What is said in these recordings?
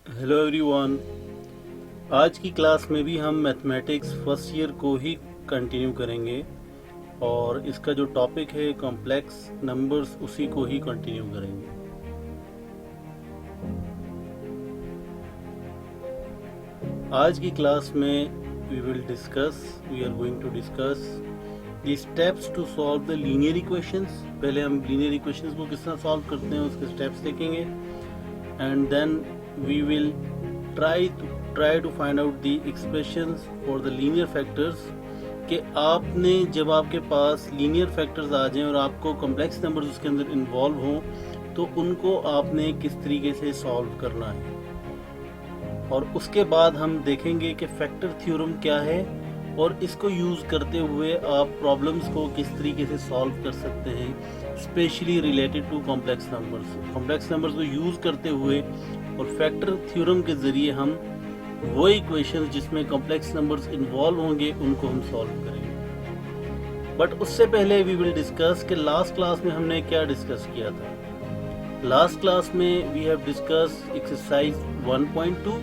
Hello everyone. आज की class में भी हम मैथमेटिक्स फर्स्ट ईयर को ही कंटिन्यू करेंगे और इसका जो टॉपिक है कॉम्प्लेक्स नंबर्स उसी को ही कंटिन्यू करेंगे। आज की क्लास में we are going to discuss the steps to solve the linear equations. पहले हम लीनियर इक्वेशंस को किस तरह सॉल्व करते हैं उसके स्टेप्स देखेंगे and then we will try to find out the expressions for the linear factors कि आपने जब आपके पास लीनियर फैक्टर्स आ जाएं और आपको कॉम्प्लेक्स नंबर्स उसके अंदर इन्वॉल्व हों तो उनको आपने किस तरीके से सॉल्व करना है। और उसके बाद हम देखेंगे कि फैक्टर थ्योरम क्या है और इसको यूज़ करते हुए आप प्रॉब्लम्स को किस तरीके से सॉल्व कर सकते हैं, specially related to complex numbers को यूज़ करते हुए और फैक्टर थ्योरम के ज़रिए हम वो इक्वेशंस जिसमें कॉम्प्लेक्स नंबर्स इन्वॉल्व होंगे उनको हम सॉल्व करेंगे। बट उससे पहले वी विल डिस्कस कि लास्ट क्लास में हमने क्या डिस्कस किया था। लास्ट क्लास में वी हैव डिस्कस एक्सरसाइज 1.2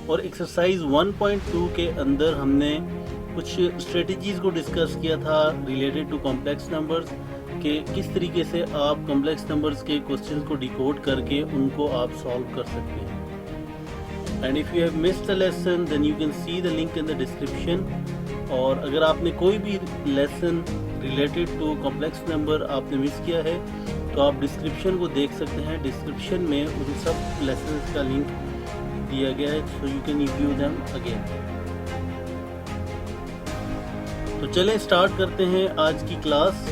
और एक्सरसाइज 1.2 के अंदर हमने कुछ स्ट्रेटजीज को डिस्कस किया था रिलेटेड टू कॉम्प्लेक्स नंबर्स कि किस तरीके से आप कॉम्प्लेक्स नंबर्स के क्वेश्चंस को डिकोड करके उनको आप सॉल्व कर सकते हैं। And if you have missed the lesson then you can see the link in the description. और अगर आपने कोई भी lesson related to complex number आपने मिस किया है तो आप डिस्क्रिप्शन को देख सकते हैं। डिस्क्रिप्शन में उन सब लेसन्स का लिंक दिया गया है, so you can review them again. तो चलें स्टार्ट करते हैं आज की class.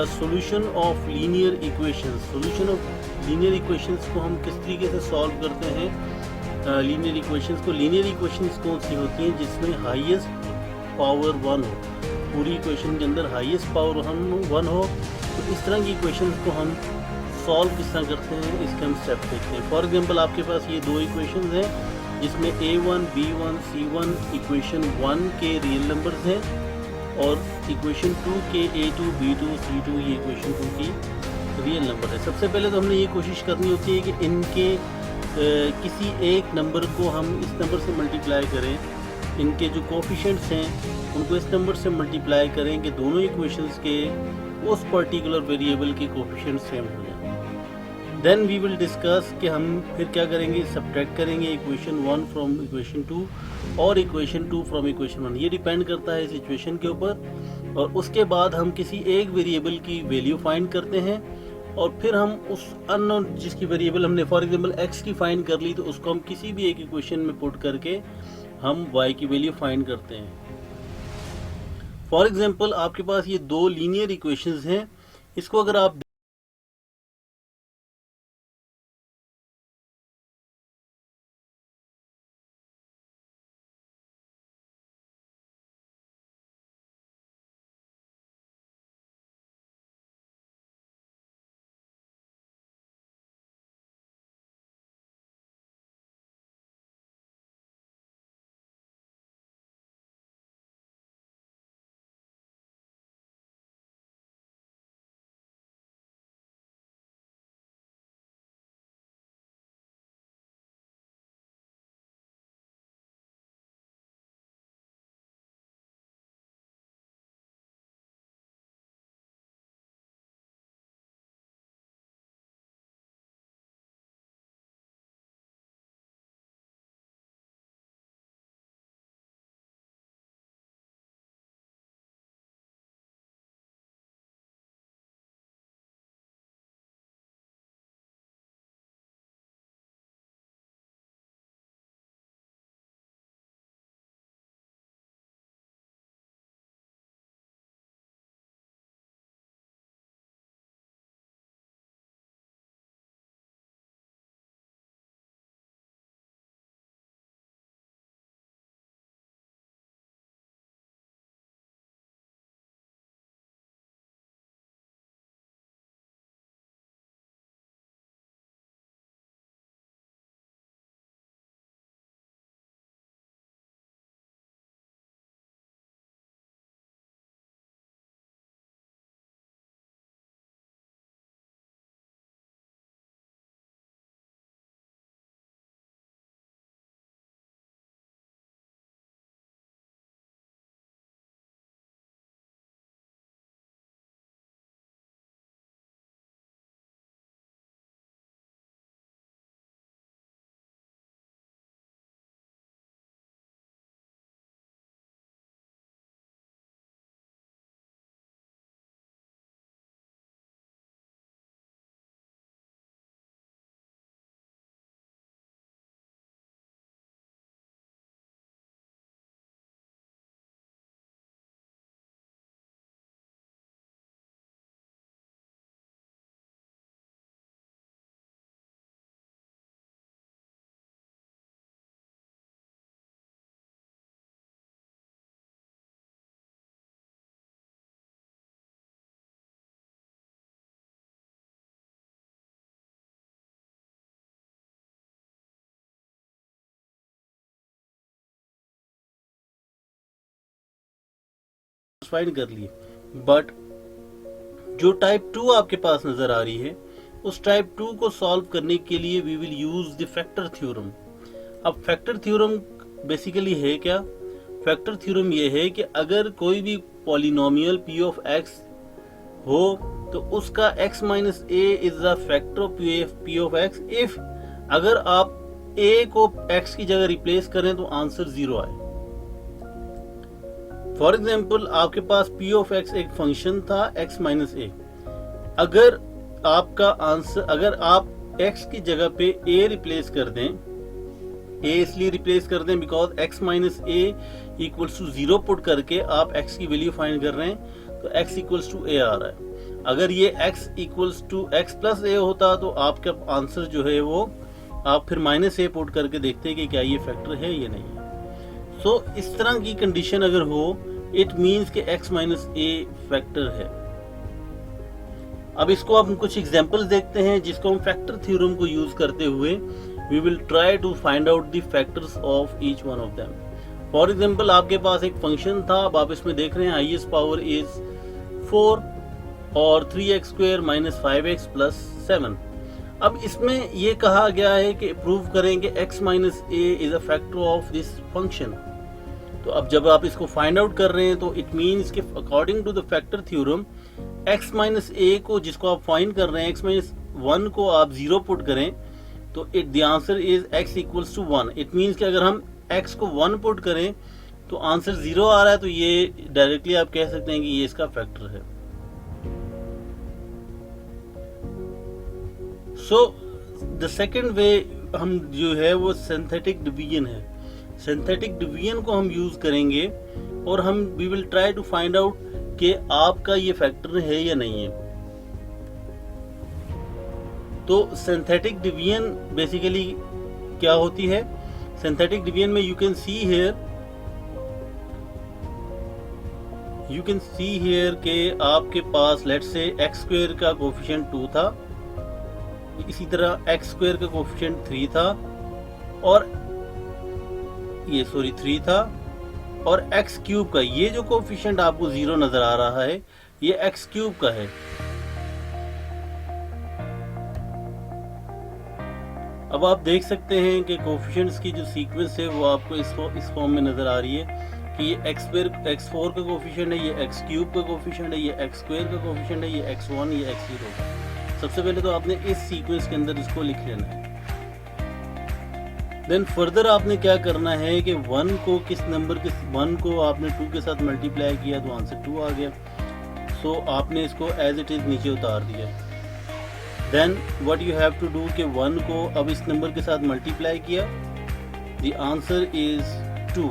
Solution of linear equations. Solution of linear equations को हम किस तरीके से सॉल्व करते हैं। लीनियर इक्वेशंस कौन सी होती हैं जिसमें हाईएस्ट पावर 1 हो, पूरी इक्वेशन के अंदर हाईएस्ट पावर 1 हो। तो इस तरह की इक्वेशंस को हम सॉल्व किस तरह करते हैं इसके हम स्टेप देखते हैं। फॉर एग्जांपल आपके पास ये दो इक्वेशंस हैं जिसमें a1 b1 c1 इक्वेशन 1 के रियल नंबर्स हैं और इक्वेशन 2 के a2 b2 c2 ये इक्वेशन 2 की रियल नंबर है। सबसे पहले तो हमने ये कोशिश करनी होती है कि इनके किसी एक नंबर को हम इस नंबर से मल्टीप्लाई करें, इनके जो कोफिशिएंट्स हैं उनको इस नंबर से मल्टीप्लाई करें कि दोनों इक्वेशंस के उस पर्टिकुलर वेरिएबल के कोफिशिएंट सेम हो जाए। देन वी विल डिस्कस कि हम फिर क्या करेंगे, सब्ट्रैक्ट करेंगे इक्वेशन 1 फ्रॉम इक्वेशन 2 और इक्वेशन 2 फ्रॉम इक्वेशन 1। ये डिपेंड करता है इस इक्वेशन के ऊपर। और उसके बाद हम किसी एक वेरिएबल की वैल्यू फाइंड करते हैं और फिर हम उस अननोन जिसकी वेरिएबल हमने फॉर एग्जांपल x की फाइंड कर ली तो उसको हम किसी भी एक इक्वेशन में पुट करके हम y की वैल्यू फाइंड करते हैं। फॉर एग्जांपल आपके पास ये दो लीनियर इक्वेशंस हैं, इसको अगर आप सेटिस्फाइड कर लिए। बट जो टाइप 2 आपके पास नजर आ रही है, उस टाइप 2 को सॉल्व करने के लिए we will use the factor theorem. अब फैक्टर थ्योरम बेसिकली है क्या? फैक्टर थ्योरम ये है कि अगर कोई भी पॉलिनोमियल p ऑफ x हो तो उसका x minus a is the factor of p of x if अगर आप a को x की जगह रिप्लेस करें तो आंसर 0 आए। फॉर एग्जाम्पल आपके पास p ऑफ x एक फंक्शन था x माइनस a। अगर आपका आंसर, अगर आप x की जगह पे a रिप्लेस कर दें, a इसलिए रिप्लेस कर दें because x minus a equals to 0 put करके आप x की वैल्यू फाइंड कर रहे हैं, तो x इक्वल्स टू a आ रहा है। अगर ये x equals to x plus a होता तो आपका आंसर जो है वो आप फिर माइनस a पुट करके देखते हैं कि क्या ये फैक्टर है या नहीं है। सो इस तरह की कंडीशन अगर हो, इट मीन्स कि x माइनस a फैक्टर है। अब इसको हम कुछ एग्जांपल्स देखते हैं जिसको हम फैक्टर थ्योरम को यूज करते हुए we will try to find out the factors of each one of them. For example, आपके पास एक फंक्शन था, अब आप इसमें देख रहे हैं highest power is 4 और 3x square minus 5x plus 7। अब इसमें ये कहा गया है कि प्रूव करें कि x minus a is a factor of this function. तो अब जब आप इसको फाइंड आउट कर रहे हैं तो इट मीन्स कि according to the factor theorem x minus a को, जिसको आप फाइंड कर रहे हैं, x माइनस 1 को आप 0 पुट करें तो the answer is x equals to 1। It means कि अगर हम x को 1 पुट करें तो आंसर 0 आ रहा है, तो ये डायरेक्टली आप कह सकते हैं कि ये इसका फैक्टर है। सो द सेकेंड वे हम जो है वो सिंथेटिक डिवीजन है। सिंथेटिक डिवीजन को हम यूज करेंगे और हम we will try to find out कि आपका ये फैक्टर है या नहीं है। तो सिंथेटिक डिवीजन बेसिकली क्या होती है? सिंथेटिक डिवीजन में यू कैन सी हियर के आपके पास लेट्स से x स्क्वायर का कोफिशिएंट 2 था, इसी तरह x स्क्वायर का कोफिशिएंट 3 था, और ये 3 था, और x क्यूब का ये जो कोफिशिएंट आपको 0 नजर आ रहा है ये x क्यूब का है। अब आप देख सकते हैं कि कोफिशिएंट्स की जो सीक्वेंस है वो आपको इस फॉर्म में नजर आ रही है कि ये x4 का कोफिशिएंट है, ये x क्यूब का कोफिशिएंट है, ये x स्क्वायर का कोफिशिएंट है, ये x1, ये x0 का। सबसे पहले तो आपने इस सीक्वेंस के अंदर इसको लिख लेना है। देन फर्दर आपने क्या करना है कि 1 को किस नंबर के 1 को आपने 2 के साथ मल्टीप्लाई किया तो आंसर 2 आ गया। सो आपने इसको एज इट इज नीचे उतार दिया। Then what you have to do कि 1 को अब इस नंबर के साथ मल्टीप्लाई किया, द आंसर इज 2,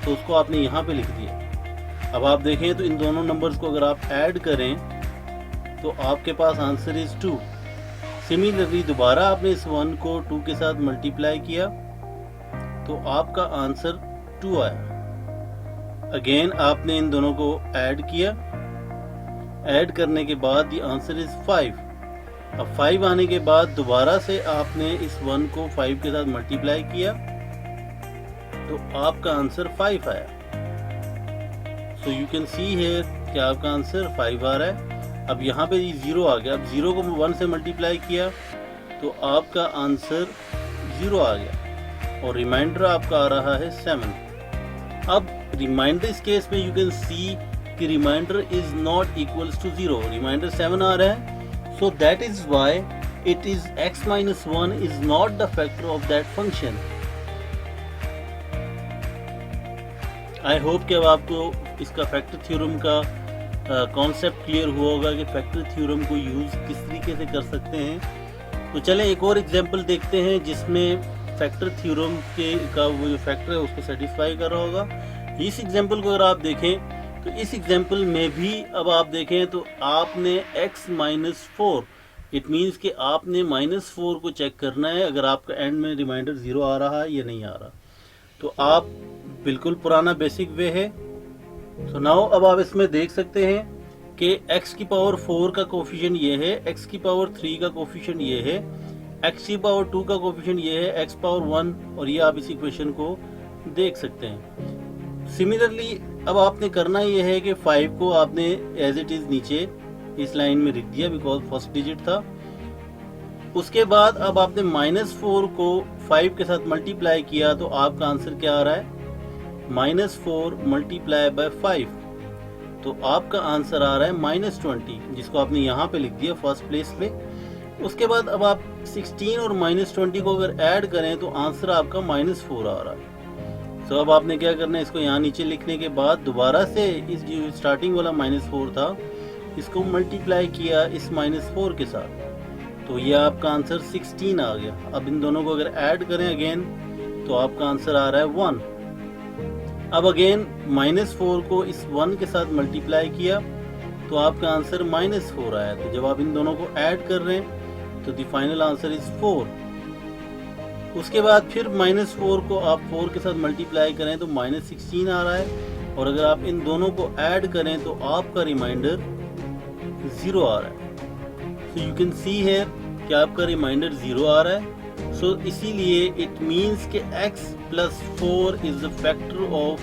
तो उसको आपने यहाँ पे लिख दिया। अब आप देखें तो इन दोनों नंबर्स को अगर आप ऐड करें तो आपके पास आंसर इज 2। सिमिलरली दोबारा आपने इस 1 को 2 के साथ मल्टीप्लाई किया तो आपका आंसर 2 आया। अगेन आपने इन दोनों को ऐड किया, ऐड करने के बाद द आंसर इज 5। अब 5 आने के बाद दोबारा से आपने इस 1 को 5 के साथ मल्टीप्लाई किया तो आपका आंसर 5 आया। So you can see here कि आपका आंसर 5 आ रहा है। अब यहाँ पे 0 आ गया। अब 0 को 1 से मल्टीप्लाई किया तो आपका आंसर 0 आ गया और रिमाइंडर आपका आ रहा है 7। अब रिमाइंडर इस केस में यू कैन सी कि remainder is not equals to 0, remainder 7 आ रहा है। So that is why it is x minus 1 is not the factor of that function. I hope कि अब आपको इसका फैक्टर थ्योरम का कॉन्सेप्ट क्लियर हुआ होगा कि फैक्टर थ्योरम को यूज किस तरीके से कर सकते हैं। तो चलें एक और एग्जांपल देखते हैं जिसमें फैक्टर थ्योरम का वो जो फैक्टर है उसको सेटिस्फाई कर रहा होगा। इस एग्जांपल को अगर आप देखें तो इस एग्जाम्पल में भी अब आप देखें तो आपने x माइनस 4, इट मीन्स कि आपने -4 को चेक करना है अगर आपका एंड में रिमाइंडर 0 आ रहा है या नहीं आ रहा। तो आप बिल्कुल पुराना बेसिक वे है। सो नाउ अब आप इसमें देख सकते हैं कि x की पावर 4 का कोफिशिएंट ये है, x की पावर 3 का कोफिशिएंट ये है, x की पावर 2 का कोफिशिएंट ये है, x पावर 1, और ये आप इस इक्वेशन को देख सकते हैं। सिमिलरली अब आपने करना ये है कि 5 को आपने एज इट इज नीचे इस लाइन में लिख दिया बिकॉज फर्स्ट डिजिट था। उसके बाद अब आपने -4 को 5 के साथ मल्टीप्लाई किया तो आपका आंसर क्या आ रहा है, -4 मल्टीप्लाई बाय 5, तो आपका आंसर आ रहा है -20, जिसको आपने यहाँ पे लिख दिया फर्स्ट प्लेस पे। उसके बाद अब आप 16 और -20 को अगर ऐड करें तो आंसर आपका -4 आ रहा है। तो अब आपने क्या करना है, इसको यहाँ नीचे लिखने के बाद दोबारा से इस जो स्टार्टिंग वाला -4 था इसको मल्टीप्लाई किया इस -4 के साथ, तो ये आपका आंसर 16 आ गया। अब इन दोनों को अगर ऐड करें अगेन तो आपका आंसर आ रहा है 1। अब अगेन -4 को इस 1 के साथ मल्टीप्लाई किया तो आपका आंसर -4 आया। तो जब आप इन दोनों को ऐड कर रहे हैं तो द फाइनल आंसर इज 4। उसके बाद फिर -4 को आप 4 के साथ मल्टीप्लाई करें तो -16 आ रहा है, और अगर आप इन दोनों को ऐड करें तो आपका रिमाइंडर 0 आ रहा है। So you can see here कि आपका रिमाइंडर 0 आ रहा है। सो इसीलिए इट मीन्स कि x + 4 is the factor of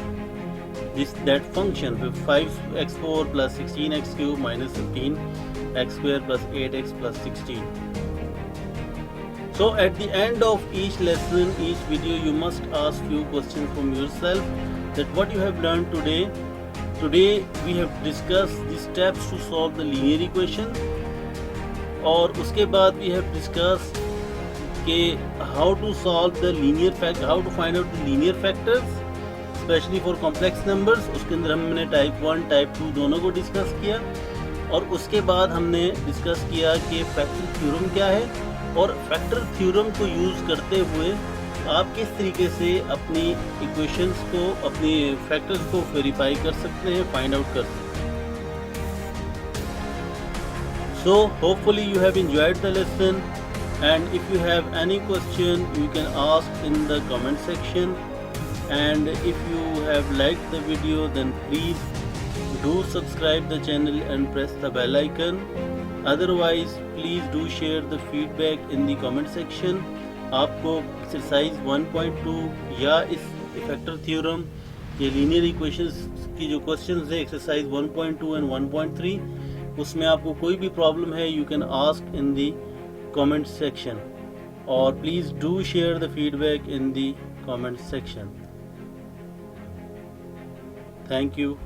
that function 5x4 + 16x³ - 15x² + 8x + 16. So at the end of each lesson, each video, you must ask few questions from yourself that what you have learned today. Today we have discussed the steps to solve the linear equation, और उसके बाद we have discussed कि how to solve the linear factor, how to find out the linear factors, especially for complex numbers. उसके अंदर हमने type 1 type 2 दोनों को discuss किया, और उसके बाद हमने डिस्कस किया कि फैक्टर थ्योरम क्या है, और फैक्टर थ्योरम को यूज़ करते हुए आप किस तरीके से अपनी इक्वेशंस को, अपनी फैक्टर्स को वेरीफाई कर सकते हैं, फाइंड आउट कर सकते हैं। So hopefully you have enjoyed the lesson, and if you have any question you can ask in the comment section, and if you have liked the video then please do subscribe the channel and press the bell icon. Otherwise please do share the feedback in the comment section. आपको exercise 1.2 या इस factor theorem या linear equations की जो questions है exercise 1.2 and 1.3, उसमें आपको कोई भी प्रॉब्लम है you can ask in the comment section, और please do share the feedback in the comment section. Thank you.